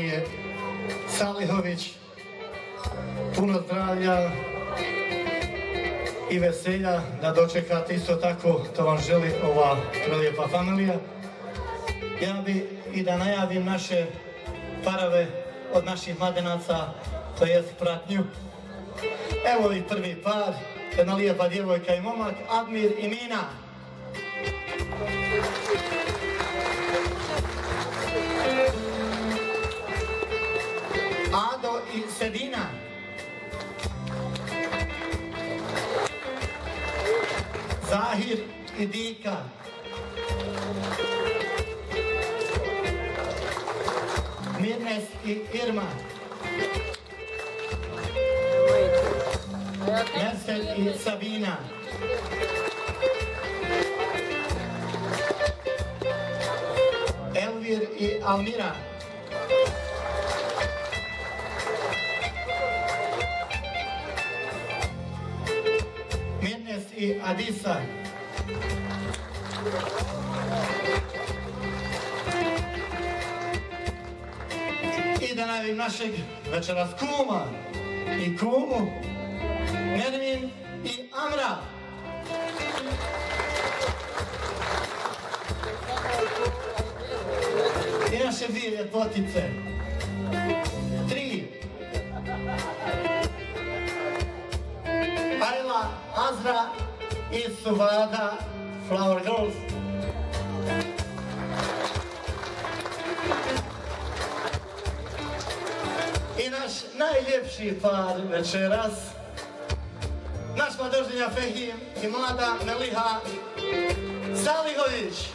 Melije Salihović. Puno zdravlja i veselja da dočekate isto tako, to vam želi ova prelijepa familija. Ja bi i da najavim naše parove od naših mladenaca, to jest pratnju. Evo i prvi par, jedna lijepa djevojka i momak, Admir i Mina. Ado i Sedina. Zahir i Dika. Mirnes i Irma. Mersel i Sabina. Elvir i Almira. Mirnes i Adisa. I da najavim našeg večeras kuma i kumu, Nermin i Amra. I naše dvije ljepotice. 3. Ayla, Azra i Suvada, Flower Girls. I naš najljepši par večeras, naš mladoženja Fehim i mlada Meliha Salihović.